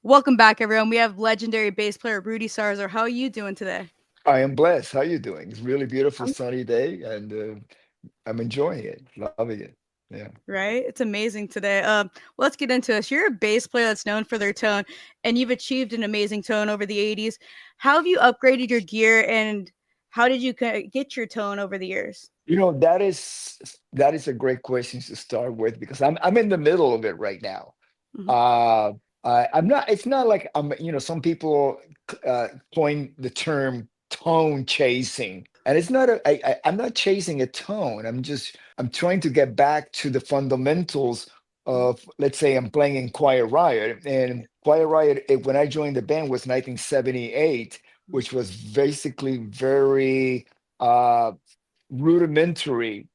Welcome back, everyone. We have legendary bass player Rudy Sarzo. How are you doing today? I am blessed. How you doing? It's really beautiful I'm sunny day, and I'm enjoying it, loving it. Yeah. right. It's amazing today. Let's get into this. You're a bass player that's known for their tone, and you've achieved an amazing tone over the '80s. How have you upgraded your gear, and how did you get your tone over the years? That is a great question to start with because I'm in the middle of it right now. Mhm. Uh, I'm not. It's not like some people coin the term tone chasing, and it's not. I'm not chasing a tone. I'm trying to get back to the fundamentals of. Let's say I'm playing in Quiet Riot, and Quiet Riot when I joined the band was 1978, which was basically very rudimentary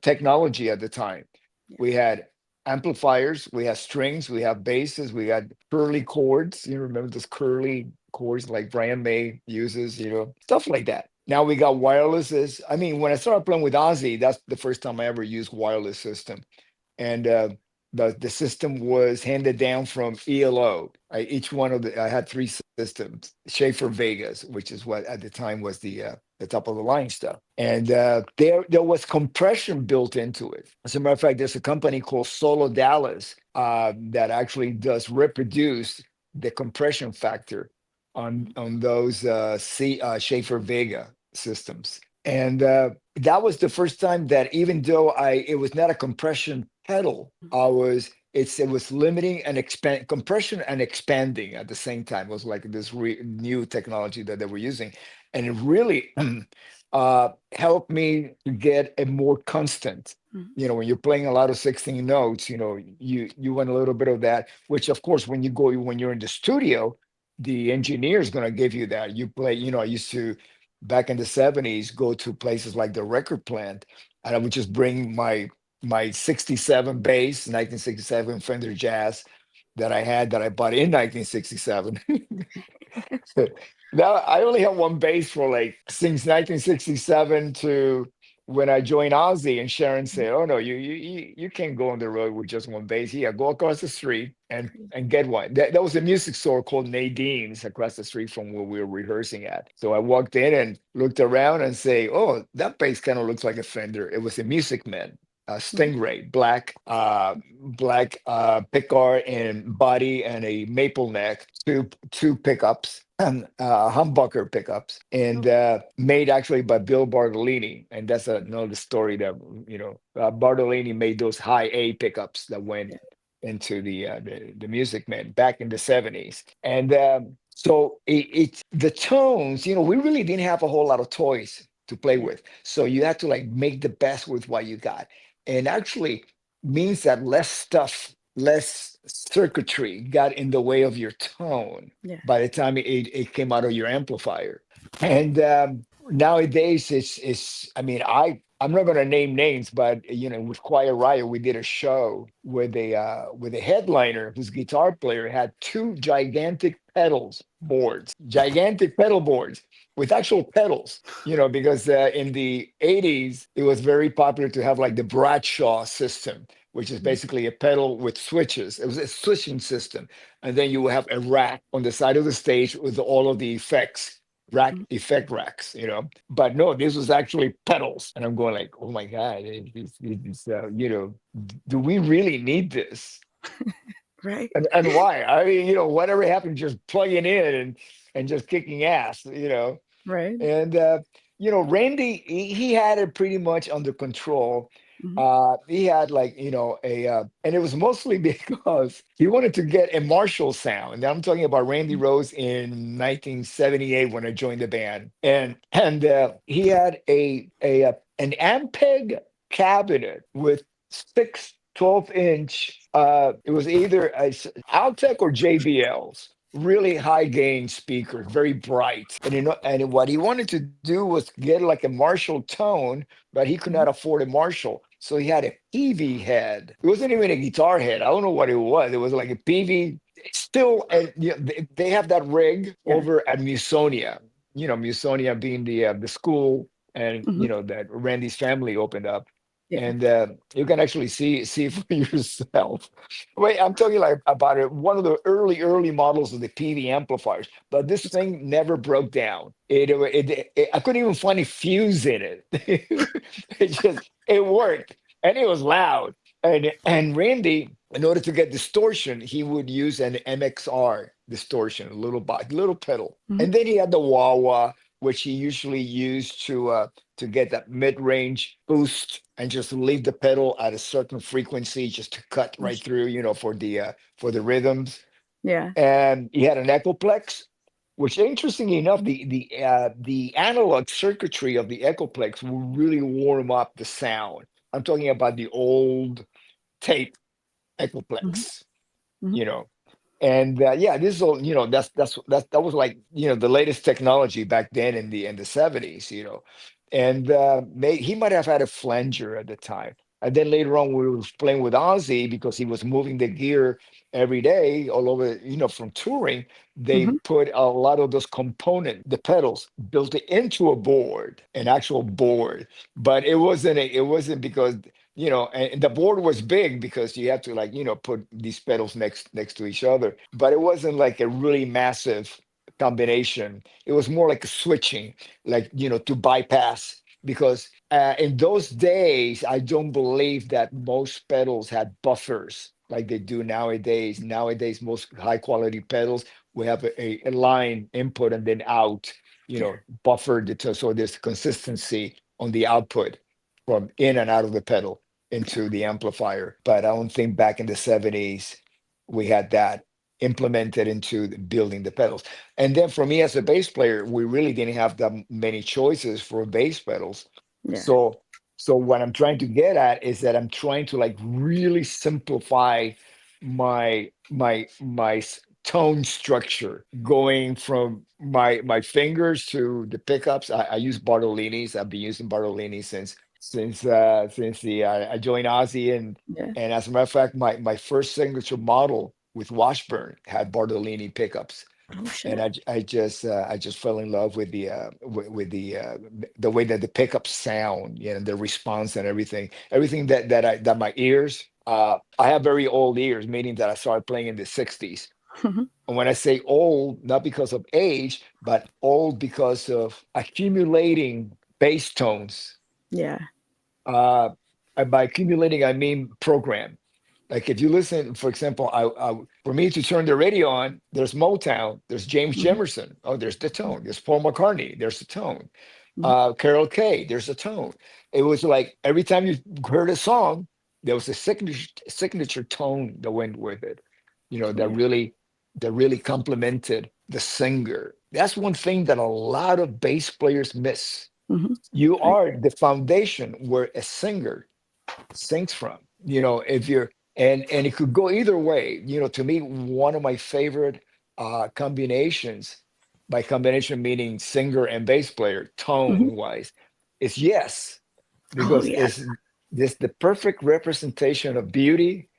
technology at the time. Yeah. We had amplifiers, we had strings, we have basses, we had curly chords. You remember those curly chords like Brian May uses, stuff like that. Now we got wirelesses. I mean, when I started playing with Ozzy, that's the first time I ever used wireless system. And the system was handed down from ELO. I had three systems, Schaefer Vegas, which is what at the time was the top of the line stuff. And there was compression built into it. As a matter of fact, there's a company called Solo Dallas that actually does reproduce the compression factor on those Schaefer Vega systems. And that was the first time that even though it was not a compression pedal, it was limiting and expand compression and expanding at the same time. It was like this new technology that they were using, and it really helped me to get a more constant. Mhm. When you're playing a lot of 16 notes, you want a little bit of that. Which, of course, when you're in the studio, the engineer is going to give you that. You play. I used to back in the 70s go to places like the record plant, and I would just bring my 67 bass, 1967 Fender Jazz that I bought in 1967. Now I only have one bass for like since 1967 to when I joined Ozzy, and Sharon said, "Oh no, you can't go on the road with just one bass. Yeah, go across the street and get one." That was a music store called Nadine's across the street from where we were rehearsing at. So I walked in and looked around and say, "Oh, that bass kind of looks like a Fender." It was a Music Man. Mhm. Stingray, black pickguard and body, and a maple neck, two pickups, humbucker pickups, and Oh, made actually by Bill Bartolini. And that's another story that Bartolini made those high A pickups that went yeah. into the Music Man back in the 70s. And so it's the tones. We really didn't have a whole lot of toys to play Yeah. with, so you had to like make the best with what you got, and actually means that less stuff, less circuitry got in the way of your tone Yeah. by the time it came out of your amplifier. And nowadays, I mean, I'm not going to name names, but with Quiet Riot, we did a show with a headliner whose guitar player had two gigantic pedal boards with actual pedals. Because in the 80s, it was very popular to have like the Bradshaw system, which is Mhm. basically a pedal with switches. It was a switching system. And then you will have a rack on the side of the stage with all of the Mhm. effect racks. But no, this was actually pedals. And I'm going like, oh my God, do we really need this? Right. And why? I mean, whatever happened, just plugging in and just kicking ass. Right. And Randy, he had it pretty much under control. Mhm. He had like and it was mostly because he wanted to get a Marshall sound. And I'm talking about Randy Mhm. Rose in 1978 when I joined the band, and he had an Ampeg cabinet with six 12-inch. It was either Altec or JBLs, really high gain speakers, very bright. And what he wanted to do was get like a Marshall tone, but he could not Mhm. afford a Marshall. So he had a PV head. It wasn't even a guitar head. I don't know what it was. It was like a PV. Still, they have that rig Yeah. over at Musonia. Musonia being the school, and Mhm. that Randy's family opened up. Yeah. and you can actually see for yourself. Wait, I'm talking like about it, one of the early models of the PV amplifiers, but this That's thing never broke down. I couldn't even find a fuse in it. It worked, and it was loud. And Randy, in order to get distortion, he would use an MXR distortion, a little pedal, mhm. and then he had the wah wah, which he usually used to get that mid-range boost and just leave the pedal at a certain frequency just to cut right through, for the rhythms. Yeah. And he had an Echoplex, which interestingly enough, the analog circuitry of the Echoplex will really warm up the sound. I'm talking about the old tape Mhm, Echoplex, mhm, you know. And yeah, this is all, that was like, the latest technology back then in the 70s, and he might have had a flanger at the time. And then later on, we were playing with Ozzy because he was moving the gear every day all over, from touring. They mhm. put a lot of those component, the pedals, built it into a board, an actual board. But it wasn't because, and the board was big because you have to, like, put these pedals next to each other, but it wasn't like a really massive combination. It was more like a switching, like, to bypass, because in those days I don't believe that most pedals had buffers like they do nowadays. Most high quality pedals, we have a line input and then out, Yeah. buffered so there's consistency on the output from in and out of the pedal into the amplifier. But I don't think back in the 70s we had that implemented into building the pedals. And then for me as a bass player, we really didn't have that many choices for bass pedals. Yeah. So what I'm trying to get at is that I'm trying to, like, really simplify my tone structure, going from my fingers to the pickups. I use Bartolini's. I've been using Bartolini since I joined Ozzy, Yeah. and as a matter of fact, my first signature model with Washburn had Bartolini pickups, Oh and shit. I just fell in love with the way that the pickups sound, the response and everything that my ears. I have very old ears, meaning that I started playing in the '60s. Mhm. And when I say old, not because of age, but old because of accumulating bass tones. Yeah. uh, and by accumulating, I mean program. Like if you listen, for example, for me to turn the radio on, there's Motown, there's James Mhm, Jemerson. Oh, there's the tone. There's Paul McCartney. There's the tone. mhm. Carol Kay. There's a tone. It was like every time you heard a song, there was a signature tone that went with it. That Yeah. really complemented the singer. That's one thing that a lot of bass players miss. Mhm. You I are the foundation where a singer sings from. If you're and it could go either way. To me, one of my favorite combinations, by combination meaning singer and bass player, mhm. tone wise, is Yes, Oh because yeah. it's this the perfect representation of beauty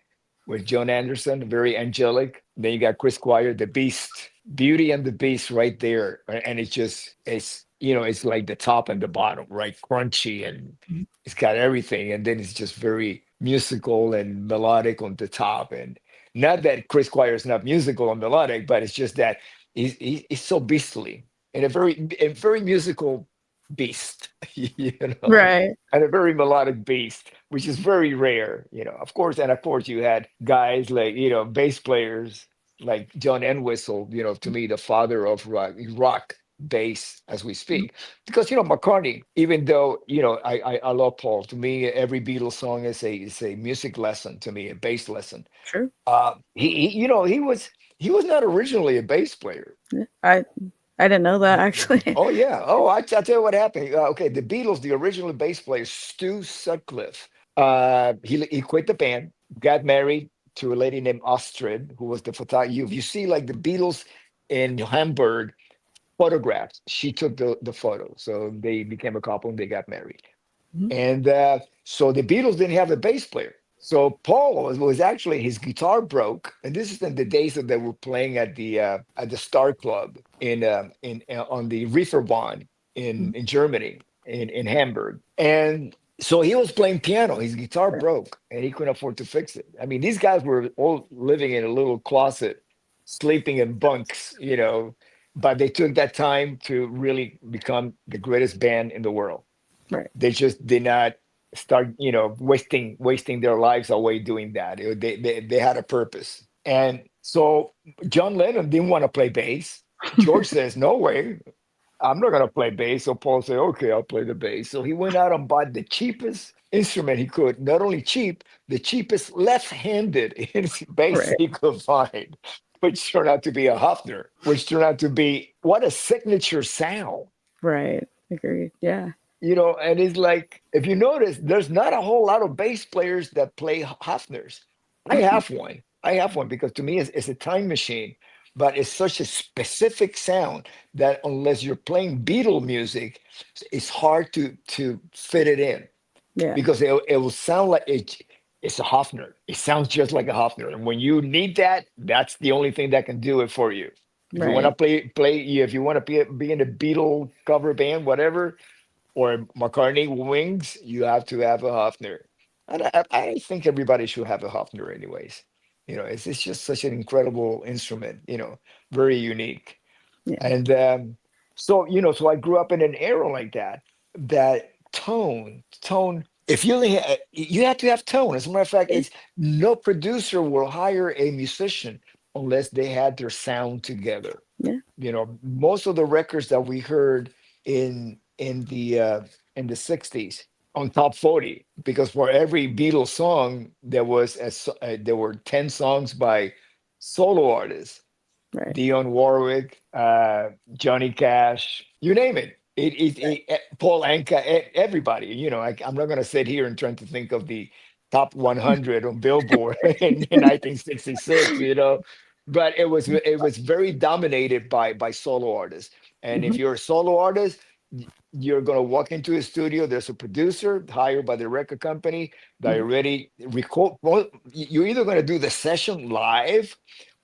with Joan Anderson, very angelic. Then you got Chris Squire, the Beast, Beauty and the Beast, right there, and it's like the top and the bottom, right? Crunchy, and Mhm. it's got everything, and then it's just very musical and melodic on the top. And not that Chris Squire is not musical and melodic, but it's just that he's so beastly and a very musical beast, you know Right. and a very melodic beast, which is very rare, Of course, and of course, you had guys like, bass players like John Entwistle, to me, the father of rock bass as we Mhm. speak. Because, McCartney, even though, I love Paul. To me, every Beatles song is a music lesson to me, a bass lesson. True. He was not originally a bass player. Yeah. I didn't know that actually. Oh yeah. Oh, I'll tell you what happened. Okay, the Beatles, the original bass player, Stu Sutcliffe. He quit the band, got married to a lady named Astrid, who was the photographer. You see, like, the Beatles in Hamburg photographs. She took the photo, so they became a couple and they got married. Mhm, And so the Beatles didn't have a bass player. So Paul was actually, his guitar broke, and this is in the days that they were playing at the Star Club on the Reeperbahn mhm, in Germany, in Hamburg. And So he was playing piano. His guitar broke, and he couldn't afford to fix it. I mean, these guys were all living in a little closet, sleeping in bunks, but they took that time to really become the greatest band in the world. Right. They just did not start, wasting their lives away doing that. They had a purpose. And so John Lennon didn't want to play bass. George says, "No way, I'm not gonna play bass." So Paul said, "Okay, I'll play the bass." So he went out and bought the cheapest instrument he could. Not only cheap, the cheapest left-handed bass Right. he could find, which turned out to be a Hofner, which turned out to be what a signature sound. Right. Agreed. Yeah. And it's like, if you notice, there's not a whole lot of bass players that play Hofners. I Mhm. have one. I have one because to me it's a time machine, but it's such a specific sound that unless you're playing Beatle music, it's hard to fit it in Yeah. because it will sound like it's a Hofner. It sounds just like a Hofner, and when you need that, that's the only thing that can do it for you. If you want to Right. if you want to be in a Beatle cover band, whatever, or McCartney wings, you have to have a Hofner. And I think everybody should have a Hofner anyways. It's just such an incredible instrument, very unique. Yeah. And so I grew up in an era like that, that tone, if you only you have to have tone. As a matter of fact, Yeah. it's no producer will hire a musician unless they had their sound together. Yeah. Most of the records that we heard in the 60s on top 40, because for every Beatles song there were 10 songs by solo artists. Right. Dionne Warwick, Johnny Cash, you name it. Paul Anka, everybody. I'm not going to sit here and trying to think of the top 100 on Billboard in 1966. But it was very dominated by solo artists. And Hmm. if you're a solo artist, you're going to walk into a studio. There's a producer hired by the record company that Hmm. already record. Well, you're either going to do the session live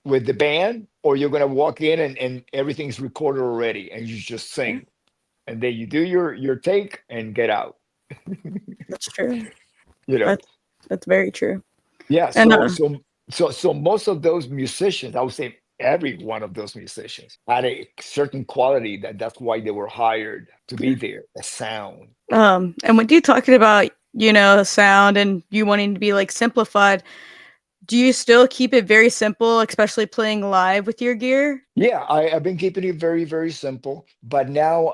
with the band, or you're going to walk in and everything's recorded already and you just Yeah. sing, and then you do your take and get out. That's true. you know That's that's very true. yeah, And so most of those musicians, I would say every one of those musicians had a certain quality, that's why they were hired to be yeah. there, the sound. And when you talking about sound and you wanting to be like simplified, do you still keep it very simple, especially playing live with your gear? Yeah, I've been keeping it very, very simple. But now,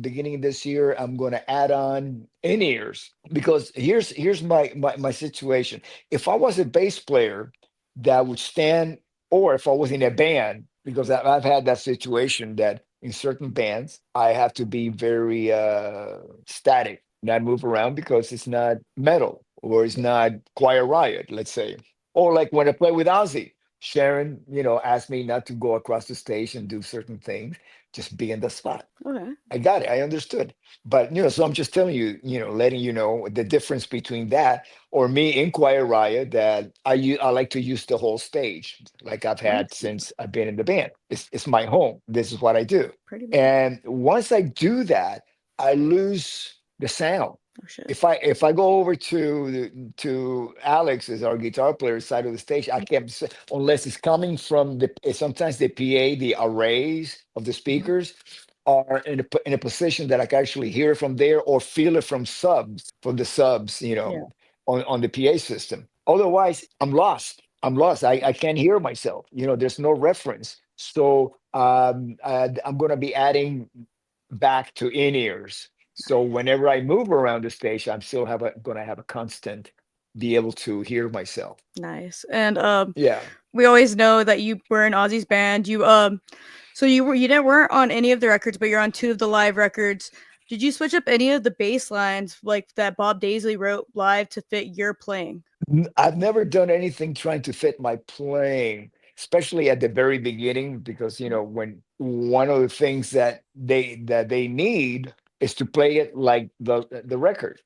beginning this year, I'm going to add on in ears, because here's my situation. If I was a bass player that would stand, or if I was in a band, because I've had that situation that in certain bands I have to be very static, not move around because it's not metal or it's not Quiet Riot, let's say. Or like when I play with Ozzy. Sharon, asked me not to go across the stage and do certain things, just be in the spot. Okay. I got it. I understood. But, so I'm just telling you, letting you know the difference between that or me in Quiet Riot, that I like to use the whole stage like I've had Nice. since I've been in the band. It's my home. This is what I do. Pretty much. And once I do that, I lose the sound. Oh shit. If I go over to Alex as our guitar player side of the stage, I can't unless it's coming from sometimes the PA, the arrays of the Mhm. speakers are in a position that I can actually hear it from there or feel it from the subs, Yeah. on the PA system. Otherwise, I'm lost. I'm lost. I can't hear myself. There's no reference. So I'm going to be adding back to in ears. So whenever I move around the stage, I'm still going to have a constant be able to hear myself. Nice. And Yeah. we always know that you were in Ozzy's band. So you didn't weren't on any of the records, but you're on two of the live records. Did you switch up any of the bass lines like that Bob Daisley wrote live to fit your playing? I've never done anything trying to fit my playing, especially at the very beginning, because when one of the things that they need is to play it like the record.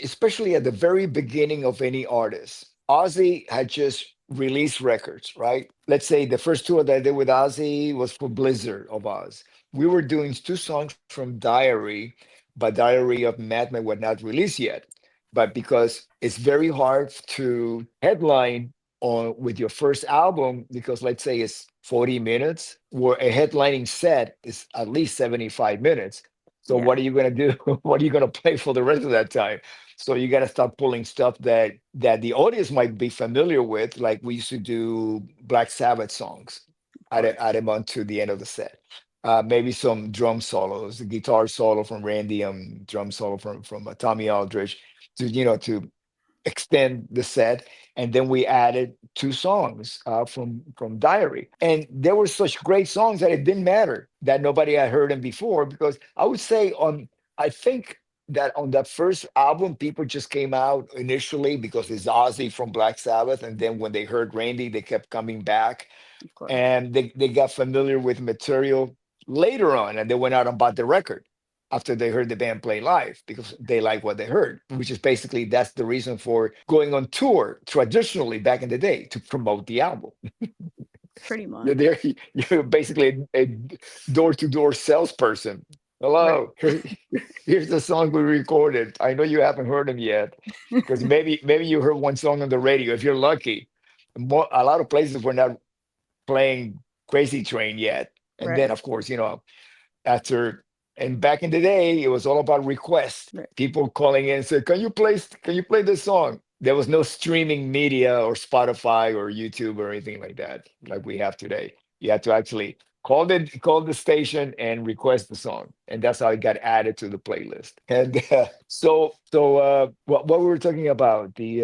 Especially at the very beginning of any artist. Ozzy had just released records, right? Let's say the first tour that I did with Ozzy was for Blizzard of Oz. We were doing two songs from Diary, but Diary of Madman was not released yet. But because it's very hard to headline on with your first album, because let's say it's 40 minutes, where a headlining set is at least 75 minutes. So Yeah, what are you gonna do? What are you gonna play for the rest of that time? So you gotta start pulling stuff that the audience might be familiar with, like we used to do Black Sabbath songs, of course. add them on to the end of the set. Maybe some drum solos, the guitar solo from Randy, drum solo from Tommy Aldridge, to to extend the set. And then we added two songs from Diary, and there were such great songs that it didn't matter that nobody had heard them before, because I would say on I think that on that first album, people just came out initially because it's Ozzy from Black Sabbath, and then when they heard Randy, they kept coming back, Of course. and they got familiar with material later on, and they went out and bought the record after they heard the band play live, because they like what they heard, which is basically that's the reason for going on tour traditionally back in the day, to promote the album. Pretty You're much. there, you're basically a door-to-door salesperson. Right. Hello, here's the song we recorded. I know you haven't heard them yet, because maybe you heard one song on the radio if you're lucky. A lot of places were not playing Crazy Train yet. And then, Right. of course, after, and back in the day, it was all about requests. Right. People calling in and said, can you play this song? There was no streaming media or Spotify or YouTube or anything like that, like we have today. You had to actually call the station and request the song, and that's how it got added to the playlist. And what we were talking about, We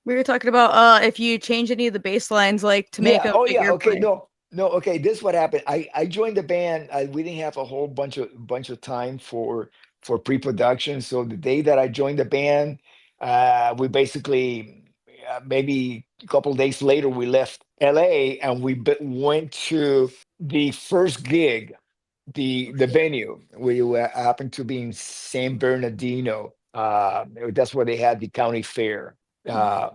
were talking about if you change any of the bass lines, like to make yeah. them Oh, fit yeah. your Okay. play. No. No. Okay. This is what happened. I joined the band. We didn't have a whole bunch of time for pre-production. So the day that I joined the band, we basically, maybe a couple of days later, we left LA, and we went to the first gig, the venue. We happened to be in San Bernardino. That's where they had the county fair, Mhm. uh,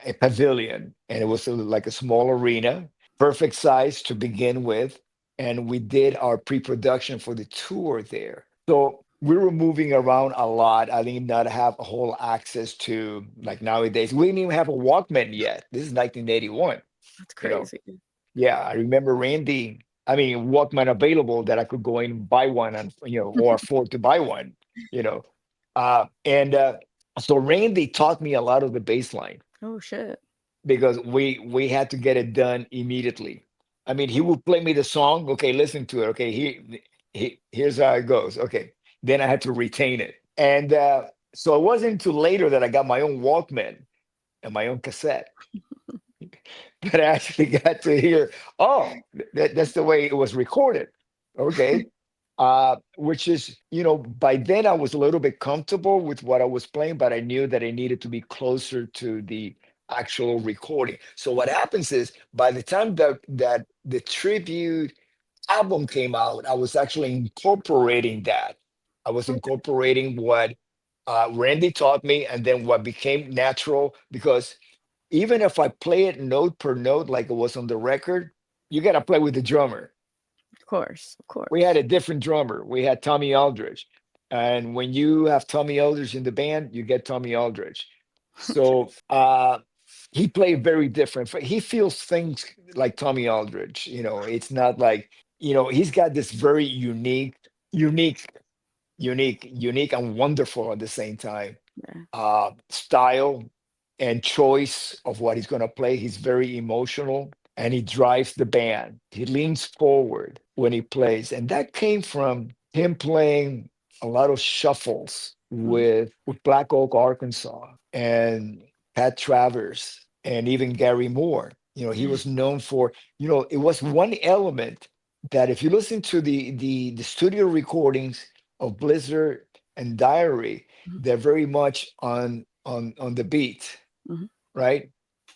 a pavilion, and it was like a small arena, perfect size to begin with. And we did our pre-production for the tour there. So we were moving around a lot. I did not have a whole access to, like nowadays. We didn't even have a Walkman yet. This is 1981. That's You know, crazy. yeah, I remember Randy. I mean, Walkman available that I could go in and buy one, and or afford to buy one. You know, and so Randy taught me a lot of the bass line, Oh shit. because we had to get it done immediately. I mean, he would play me the song. Okay, listen to it. Okay, here's how it goes. Okay, then I had to retain it, and so it wasn't until later that I got my own Walkman and my own cassette that I actually got to hear, oh, that's the way it was recorded. Okay. Which is, by then I was a little bit comfortable with what I was playing, but I knew that I needed to be closer to the actual recording. So what happens is, by the time that the tribute album came out, I was actually incorporating that. I was Okay. incorporating what Randy taught me, and then what became natural, because even if I play it note per note like it was on the record, you got to play with the drummer. Of course. Of We had course. a different drummer. We had Tommy Aldridge. And when you have Tommy Aldridge in the band, you get Tommy Aldridge. So he played very different. He feels things like Tommy Aldridge. It's not like, he's got this very unique, unique and wonderful at the same time Yeah. style and choice of what he's going to play. He's very emotional, and he drives the band. He leans forward when he plays. And that came from him playing a lot of shuffles Mhm. with Black Oak, Arkansas, and Pat Travers, and even Gary Moore. He Yeah. was known for, it was one element that, if you listen to the studio recordings of Blizzard and Diary, Mhm. they're very much on the beat, Mhm. right?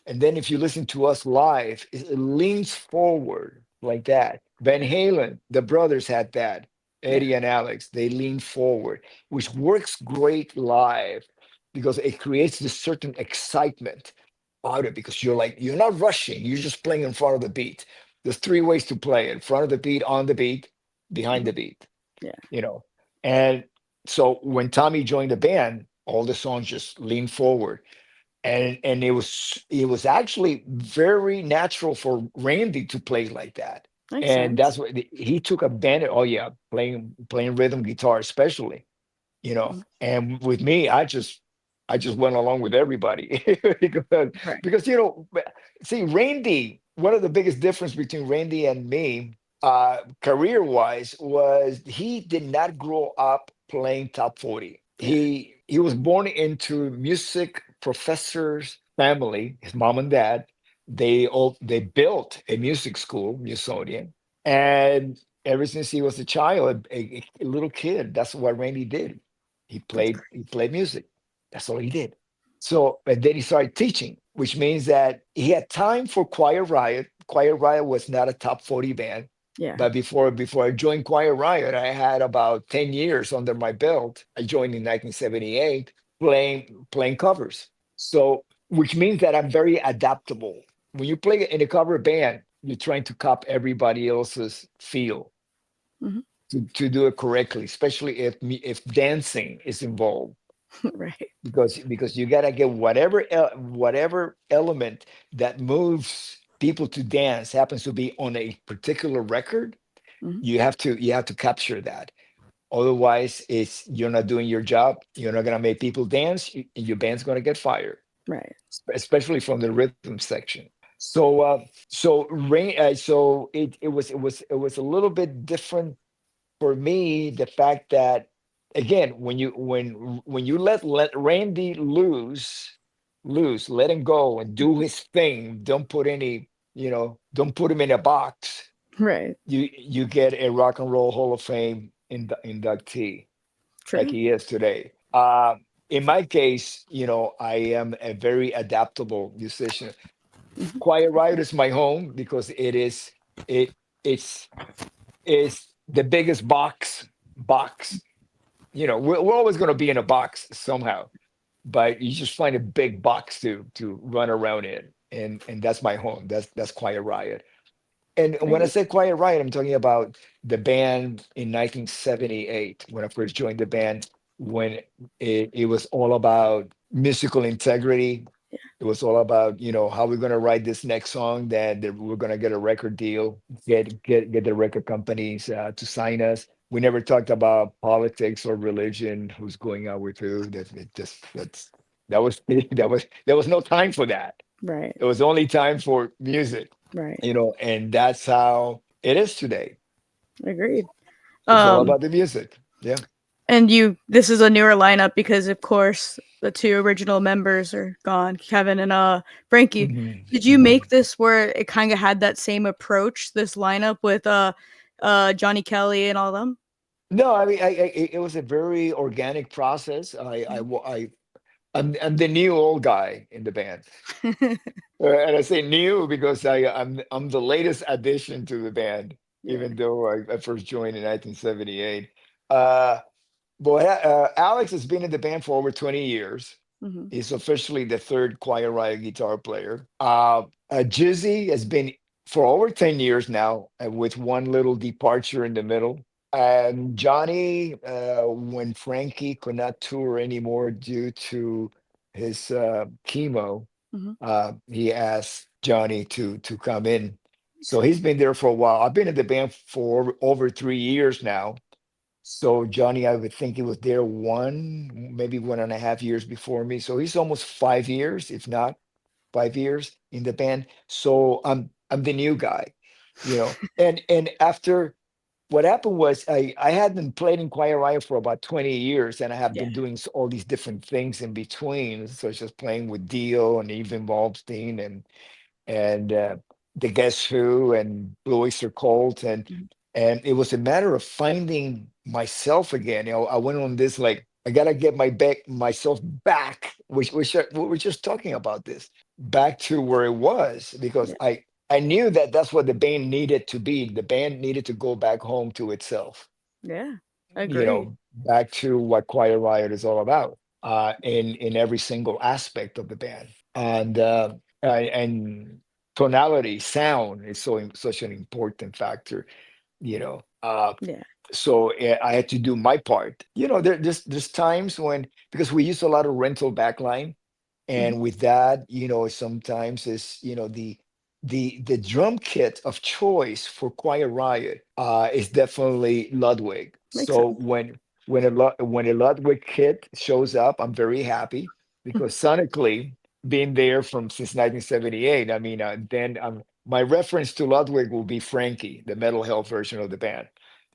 And then if you listen to us live, it leans forward like that. Van Yeah. Halen, the brothers had that. Yeah. Eddie and Alex, they lean forward, which works great live, because it creates this certain excitement out of it, because you're not rushing, you're just playing in front of the beat. There's three ways to play: in front of the beat, on the beat, behind Mhm. the beat, Yeah. you know. And So when Tommy joined the band, all the songs just leaned forward, and it was actually very natural for Randy to play like that, Makes and that's sense. what he took advantage. Oh yeah, playing rhythm guitar especially, Mhm. and with me, I just went along with everybody because Right. see, Randy, one of the biggest difference between Randy and me, career wise, was he did not grow up playing top 40. Yeah. He was born into music professor's family, his mom and dad. They built a music school, Musonian, and ever since he was a child, a little kid, that's what Randy did. He That's played great. he played music. That's all he did. So, and then he started teaching, which means that he had time for Quiet Riot. Quiet Riot was not a top 40 band, Yeah. but before I joined Quiet Riot, I had about 10 years under my belt. I joined in 1978 playing covers. So, which means that I'm very adaptable. When you play in a cover band, you're trying to cop everybody else's feel Hmm. to do it correctly, especially if dancing is involved, Right. because you gotta get whatever element that moves people to dance happens to be on a particular record. Hmm. You have to capture that. Otherwise, it's you're not doing your job. You're not gonna make people dance. And your band's gonna get fired, Right. especially from the rhythm section. So it was a little bit different for me, the fact that, again, when you let Randy let him go and do his thing, don't put him in a box. Right. You get a Rock and Roll Hall of Fame inductee like True. he is today. In my case, I am a very adaptable musician. Hmm. Quiet Riot is my home because it it's the biggest box. We're always going to be in a box somehow, but you just find a big box to run around in, and that's my home. That's Quiet Riot. And I when I agree. say Quiet Riot, I'm talking about the band in 1978 when I first joined the band, when it was all about musical integrity. Yeah. It was all about, how we're going to write this next song that we're going to get a record deal, get the record companies to sign us. We never talked about politics or religion, who's going out with who. That was no time for that. Right. It was only time for music, Right. and that's how it is today. Agreed. It's all Um, about the music. Yeah. and this is a newer lineup because, of course, the two original members are gone, Kevin and Frankie. Mhm, Did you mhm. make this where it kind of had that same approach, this lineup with Johnny Kelly and all them? No, I mean, it was a very organic process. I'm the new old guy in the band, and I say new because I'm the latest addition to the band, Yeah. even though I first joined in 1978. Uh, but Alex has been in the band for over 20 years. Hmm. He's officially the third Quiet Riot guitar player. Jizzy has been for over 10 years now, with one little departure in the middle. And Johnny, when Frankie could not tour anymore due to his chemo, Hmm. he asked Johnny to come in. So he's been there for a while. I've been in the band for over 3 years now. So Johnny, I would think he was there maybe 1.5 years before me. So he's almost 5 years, if not 5 years in the band. So I'm the new guy, And after what happened was I had been playing in Quiet Riot for about 20 years, and I have Yeah. been doing all these different things in between, such as playing with Dio and Evan Waldstein and the Guess Who and Blue Oyster Cult, Mhm. and it was a matter of finding myself again. I went on this, like, I gotta get myself back, which we were just talking about this, back to where it was, because Yeah. I knew that that's what the band needed to be. The band needed to go back home to itself, Yeah. Agreed. back to what Quiet Riot is all about, in every single aspect of the band, and tonality, sound is such an important factor. Uh, Yeah. so I had to do my part. There's times when, because we use a lot of rental backline, Mhm. and with that, sometimes is the drum kit of choice for Quiet Riot is definitely Ludwig. Makes So sense. when a Ludwig kit shows up, I'm very happy, Mhm. because sonically, being there from since 1978, I mean, then my reference to Ludwig will be Frankie, the Metal Health version of the band.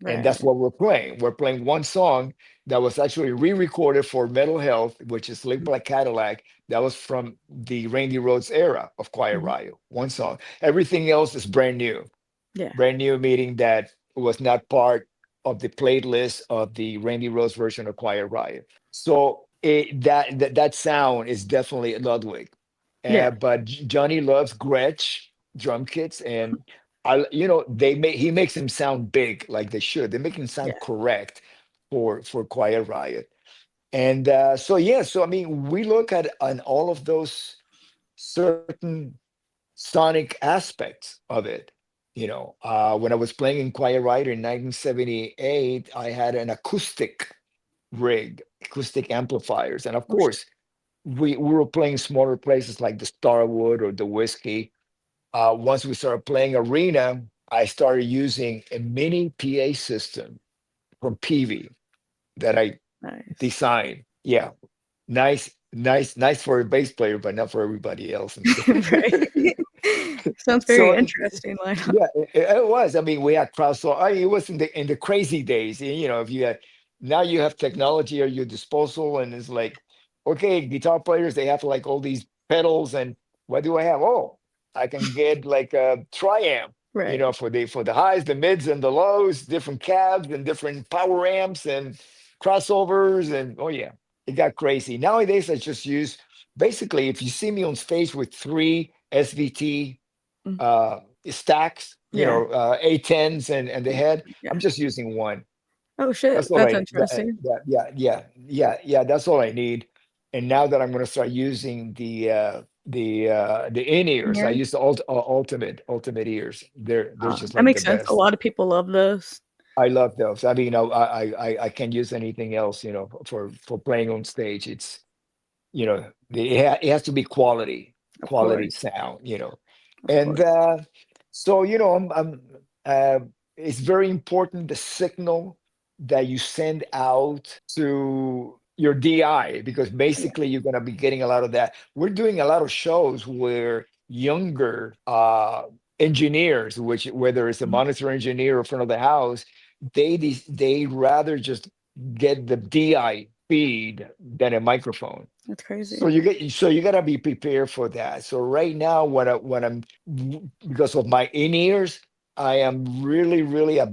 And that's Right. what we're playing. We're playing one song that was actually re-recorded for Metal Health, which is Live Mhm. Like Cadillac. That was from the Randy Rhoads era of Quiet Mhm. Riot. One song. Everything else is brand new. Yeah. Brand new, meaning that was not part of the playlist of the Randy Rhoads version of Quiet Riot. So that sound is definitely Ludwig. Yeah. But Johnny loves Gretsch drum kits, and he makes them sound big like they should. They make them sound Yeah. correct for Quiet Riot. And so yeah, so I mean, we look at on all of those certain sonic aspects of it. When I was playing in Quiet Riot in 1978, I had an acoustic rig, acoustic amplifiers, and of Oh shit. course, we were playing smaller places like the Starwood or the Whiskey. Once we started playing arena, I started using a mini PA system from Peavey that I Nice. designed. Yeah, nice, nice, nice for a bass player, but not for everybody else. Right. Sounds very So interesting lineup. yeah, it was. I mean, we had crowdsourcing. It was in the crazy days. If you had, now you have technology at your disposal, and it's like, okay, guitar players, they have like all these pedals, and what do I have? Oh, I can get like a triamp. Right. For the highs, the mids, and the lows, different cabs and different power amps and crossovers, and oh yeah, it got crazy. Nowadays, I just use, basically, if you see me on stage with three SVT Mm. stacks, Yeah. A10s and the head. I'm Yeah. just using one. Oh shit. That's all That's I interesting. yeah, yeah, that's all I need. And now that I'm going to start using the in-ears, I Yeah. use the ultimate ears. They're just That like the makes sense. A best. lot of people love those. I love those. I mean, I can't use anything else, for playing on stage. It's, it has to be Of quality course. sound, Of and course. so uh, it's very important, the signal that you send out to your DI, because Yeah. basically you're going to be getting a lot of that. We're doing a lot of shows where younger engineers, which, whether it's a Mhm. monitor engineer or front of the house, they rather just get the DI feed than a microphone. That's crazy. So you gotta be prepared for that. So right now, because of my in-ears, I am really, really, I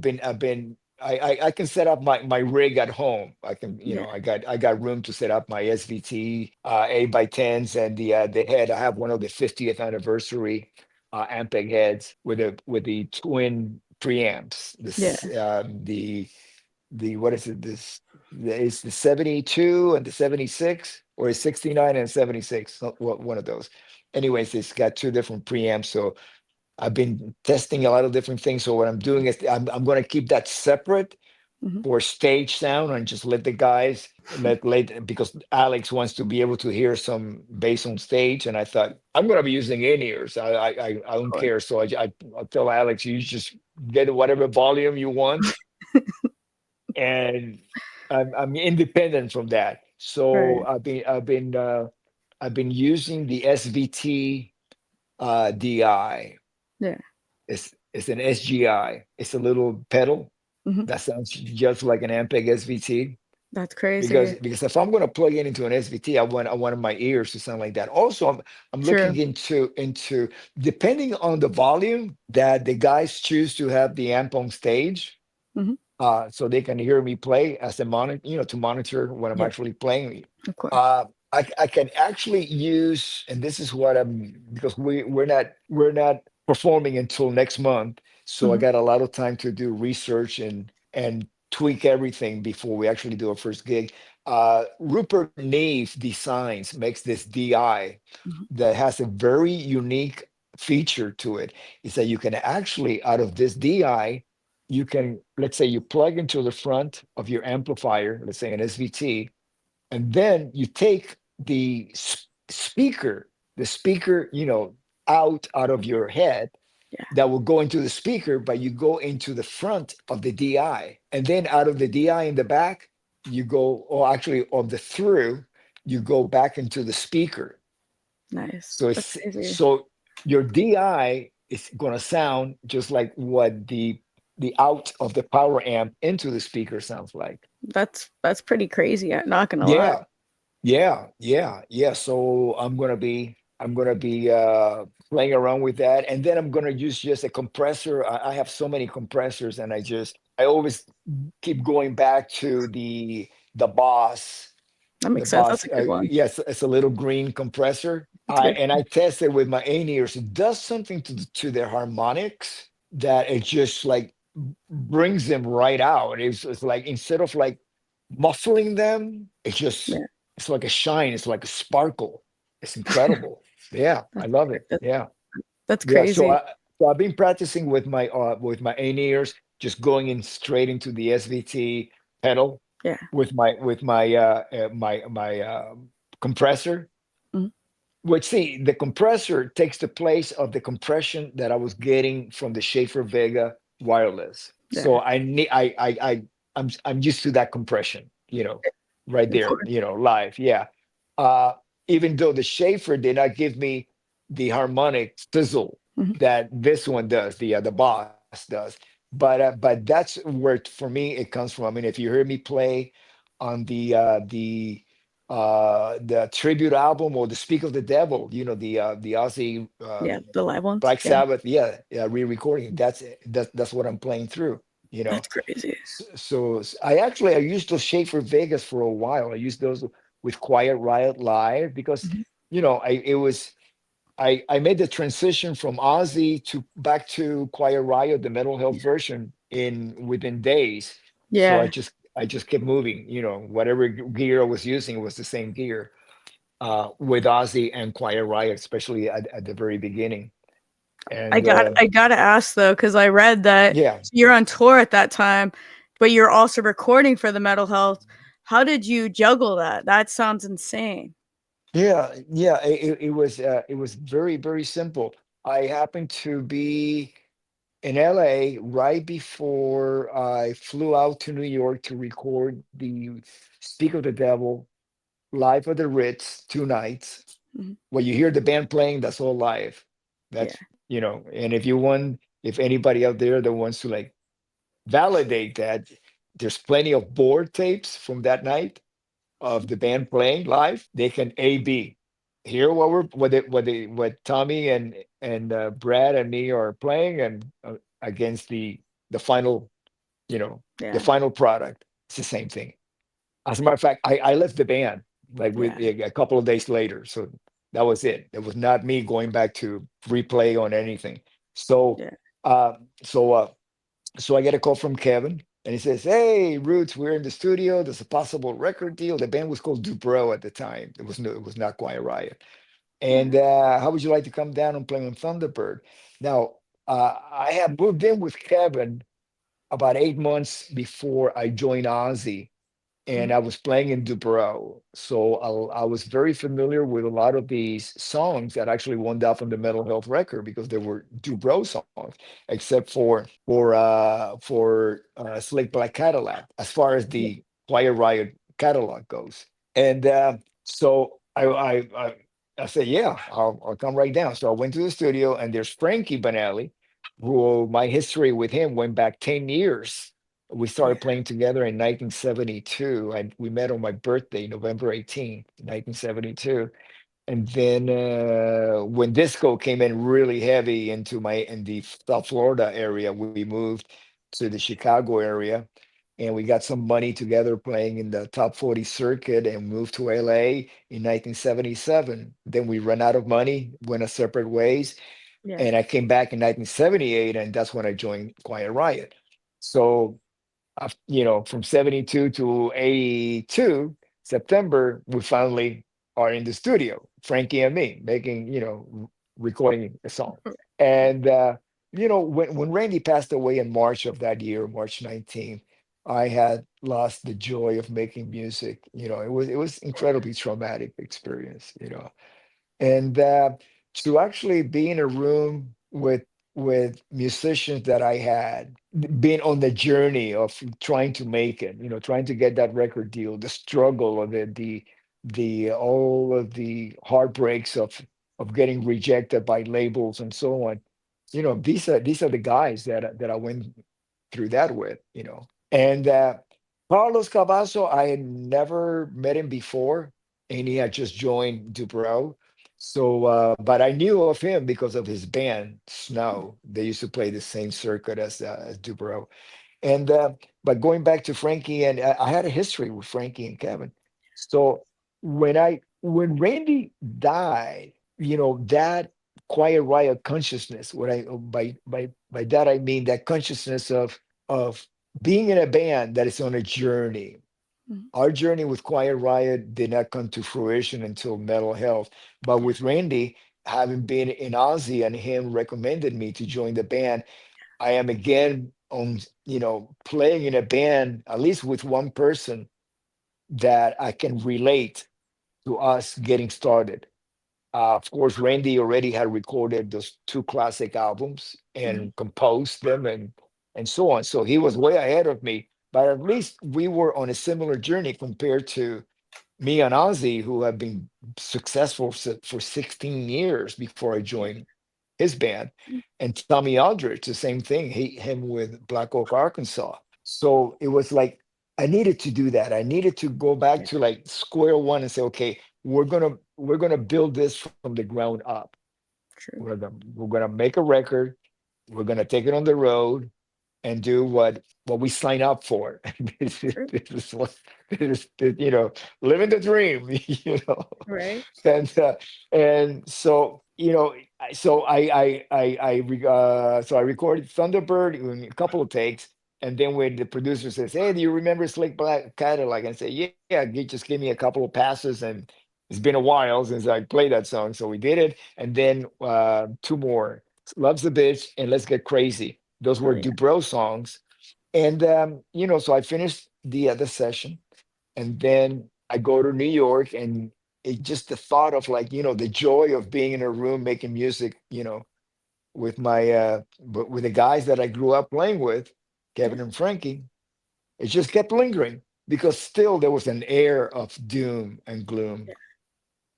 can set up my rig at home. I can, Yeah. I got room to set up my SVT 8x10s, and the head. I have one of the 50th anniversary Ampeg heads with the twin preamps. Yeah. The what is it? It's the 72 and the 76, or is 69 and 76, one of those. Anyways, it's got two different preamps. So I've been testing a lot of different things. So what I'm doing is I'm going to keep that separate Hmm. for stage sound, and just let the guys let because Alex wants to be able to hear some bass on stage, and I thought I'm going to be using in-ears. I Of don't course. care. So I tell Alex, you just get whatever volume you want, and I'm independent from that. So Right. I've been using the SVT DI. Yeah. It's an SGI. It's a little pedal Hmm. that sounds just like an Ampeg SVT. That's Because crazy. because if I'm going to plug it into an SVT, I want my ears to sound like that. Also, I'm looking True. into depending on the volume that the guys choose to have the amp on stage, Hmm. so they can hear me play as a monitor, to monitor when I'm Yeah. actually playing. Of course. Uh, I can actually use, and this is what I'm, because we're not performing until next month, so I Hmm. got a lot of time to do research and tweak everything before we actually do our first gig. Rupert Neve Designs makes this DI Hmm. that has a very unique feature to it. Is that you can actually, out of this DI, you can, let's say you plug into the front of your amplifier, let's say an SVT, and then you take the speaker, out of your head Yeah. that will go into the speaker, but you go into the front of the DI. And then out of the DI in the back, you go, or actually of the through, you go back into the speaker. Nice. So That's it's crazy. so your DI is gonna sound just like what the out of the power amp into the speaker sounds like. That's pretty crazy. I'm not gonna lie. Yeah, yeah. So I'm gonna be playing around with that, and then I'm gonna use just a compressor. I have so many compressors, and I always keep going back to the Boss. That The makes sense. That's Boss, a good one. yes, it's a little green compressor. That's a good. I tested with my in-ears. It does something to their harmonics that it just like brings them right out. It's like instead of like muffling them, Yeah. it's like a shine. It's like a sparkle. It's incredible. Yeah, I That's love it. that, Yeah, that's yeah. crazy. So I've been practicing with my in-ears, just going in straight into the SVT pedal Yeah. with my compressor, Mhm. which, see, the compressor takes the place of the compression that I was getting from the Schaefer Vega wireless. Yeah. So I'm used to that compression, right Of there, course. live. Yeah. Uh, Even though the Schaefer did not give me the harmonic sizzle Mhm. that this one does, the Boss does. But that's where, for me, it comes from. I mean, if you hear me play on the tribute album or the Speak of the Devil, the Ozzy, Yeah. The live ones. Black Yeah. Sabbath, yeah, yeah, re-recording. That's what I'm playing through. You know, That's crazy. I used those Schaefer Vegas for a while. I used those with Quiet Riot Live because Mhm. I made the transition from Ozzy to back to Quiet Riot, the Mental Health version, in within days. So Yeah. I just kept moving. Whatever gear I was using was the same gear with Ozzy and Quiet Riot, especially at the very beginning. And I gotta ask though, because I read that yeah, you're on tour at that time, but you're also recording for the mental health. How did you juggle that? That sounds insane. yeah. It was very, very simple. I happened to be in LA right before I flew out to New York to record the Speak of the Devil live at the Ritz 2 nights. Mhm. When you hear the band playing, that's all live. Yeah. And if anybody out there that wants to like validate that, there's plenty of board tapes from that night of the band playing live. They can A/B hear what Tommy and Brad and me are playing, and against the final, the Yeah. final product. It's the same thing. As a matter of fact, I left the band like with Yeah. a couple of days later. So that was it. It was not me going back to replay on anything. So Yeah. uh so uh so I get a call from Kevin, and he says, "Hey, Roots, we're in the studio. There's a possible record deal." The band was called Dubrow at the time. It was not Quiet Riot. And Yeah. how would you like to come down and play on Thunderbird? Now, I had moved in with Kevin about 8 months before I joined Ozzy, and Mhm. I was playing in Dubrow. So I was very familiar with a lot of these songs that actually wound up on the Mental Health record because they were Dubrow songs, except for Slick Black Cadillac, as far as Yeah. the Quiet Riot catalog goes. And so I said, yeah, I'll come right down. So I went to the studio, and there's Frankie Banali, who my history with him went back 10 years. We Yeah. started playing together in 1972, and we met on my birthday, November 18th, 1972. And then when disco came in really heavy in the South Florida area, we moved to the Chicago area, and we got some money together playing in the top 40 circuit and moved to LA in 1977. Then we ran out of money, went our separate ways, Yeah. and I came back in 1978, and that's when I joined Quiet Riot. So from 72 to 82, September, we finally are in the studio, Frankie and me, making, recording a song. And when Randy passed away in March of that year, March 19th, I had lost the joy of making music. It was incredibly traumatic experience. And to actually be in a room with musicians that I had been on the journey of trying to make it, trying to get that record deal, the struggle of the all of the heartbreaks of getting rejected by labels and so on. These are the guys that I went through that with. And Carlos Cavasso, I had never met him before, and he had just joined Dubrow. So, but I knew of him because of his band Snow. They used to play the same circuit as Dubrow. And but going back to Frankie, and I had a history with Frankie and Kevin. So when Randy died, that quiet riot consciousness. What I by that I mean that consciousness of being in a band that is on a journey. Mhm. Our journey with Quiet Riot did not come to fruition until Mental Health. But Yeah. with Randy, having been in Ozzy and him recommended me to join the band, I am again on, playing in a band, at least with one person that I can relate to us getting started. Of course, Randy already had recorded those two classic albums Mhm. and composed them and so on. So he was way ahead of me. But at least we were on a similar journey compared to me and Ozzy, who have been successful for 16 years before I Yeah. joined his band, Mm. and Tommy Aldrich, the same thing. Him with Black Oak, Arkansas. So it was like I needed to do that. I needed to go back Yeah. to like square one and say, okay, we're gonna build this from the ground up. True. We're gonna make a record. We're gonna take it on the road and do what we sign up for. True. This is what this is, living the dream. Right. And so so I recorded Thunderbird in a couple of takes, and then when the producer says, "Hey, do you remember Slick Black Cadillac?" and say, "Yeah, just give me a couple of passes," and it's been a while since I played that song, so we did it, and then two more, "Love's the Bitch" and "Let's Get Crazy." Those Oh were yeah. Dubrow songs, and so I finished the session, and then I go to New York, and it just the thought of like the joy of being in a room making music, with my with the guys that I grew up playing with, Yeah. Kevin and Frankie. It just kept lingering because still there was an air of doom and gloom. Yeah.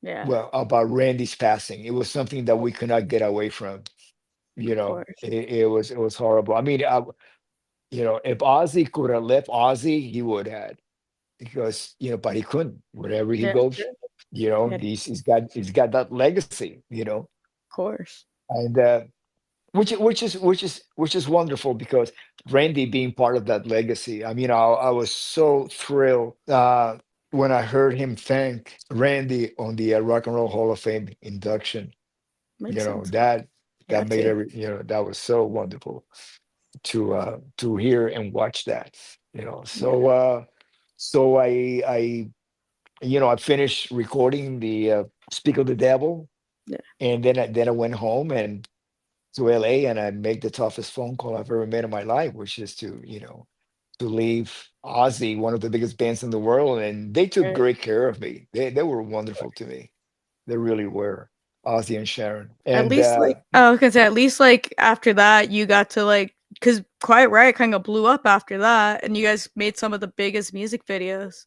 Yeah. Well, about Randy's passing, it was something that Oh, we could not get away from. of course. It was horrible. I mean, if Ozzy could have left Ozzy, he would have, because but he couldn't. Wherever he Yeah. goes, True. Yeah. Of he's got that legacy. course. And which is wonderful because Randy being part of that legacy. I mean, I was so thrilled when I heard him thank Randy on the Rock and Roll Hall of Fame induction. You Makes know sense. that that Got made to. that was so wonderful to hear and watch that. Yeah. So I finished recording the Speak of the Devil, Yeah. and then I went home and to LA, and I made the toughest phone call I've ever made in my life, which is to leave Ozzy, one of the biggest bands in the world, and they took Right. great care of me. They were wonderful to me. They really were, Ozzy and Sharon. At And least like I was gonna say, at least like after that you got to like because Quiet Riot kind of blew up after that, and you guys made some of the biggest music videos.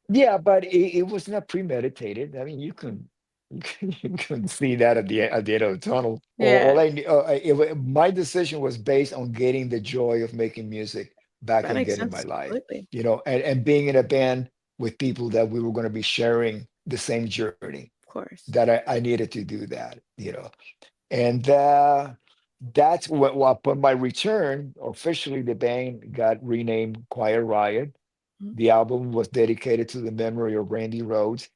yeah, but it was not premeditated. I mean, you can see that at the end of the tunnel. All Yeah, I knew, my decision was based on getting the joy of making music back that makes again in my sense life. completely. And being in a band with people that we were going to be sharing the same journey. Of course. That I needed to do that. And that's what upon my return, officially the band got renamed Quiet Riot. Mhm. The album was dedicated to the memory of Randy Rhoads.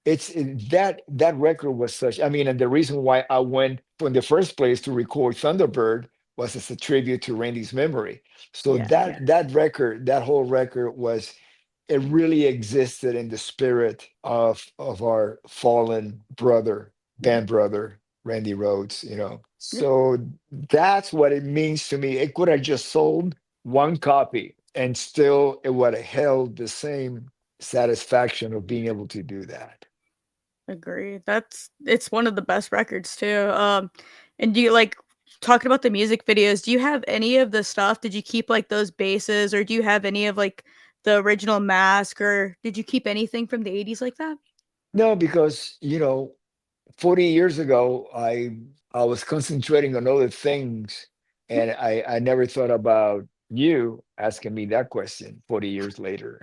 That record was such. I mean, and the reason why I went in the first place to record Thunderbird was as a tribute to Randy's memory. So Yeah, yeah, that record, that whole record was, it really existed in the spirit of our fallen brother, yeah. band brother. Randy Rhoads, Yeah, So that's what it means to me. It could have just sold one copy and still it would have held the same satisfaction of being able to do that. agree. It's one of the best records too. And do you like talking about the music videos? Do you have any of the stuff? Did you keep like those basses, or do you have any of like the original mask, or did you keep anything from the 80s like that? No, because 40 years ago, I was concentrating on other things, Yeah, and I never thought about you asking me that question 40 years later.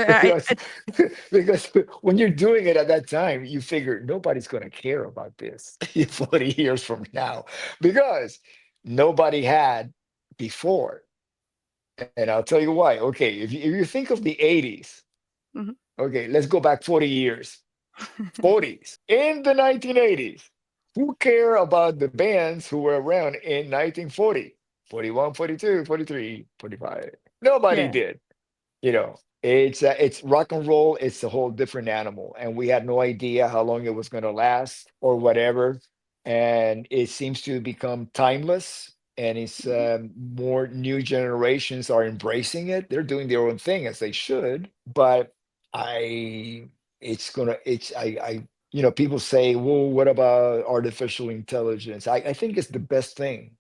because because because when you're doing it at that time, you figure nobody's going to care about this 40 years from now because nobody had before. And I'll tell you why. Okay, if you think of the 80s, mhm. okay, let's go back 40 years. 40s, in the 1980s. Who care about the bands who were around in 1940, 41, 42, 43, 45? Nobody Yeah, did. It's rock and roll. It's a whole different animal, and we had no idea how long it was going to last or whatever. And it seems to become timeless, and it's more new generations are embracing it. They're doing their own thing as they should, but I, it's gonna, it's people say, well, what about artificial intelligence? I think it's the best thing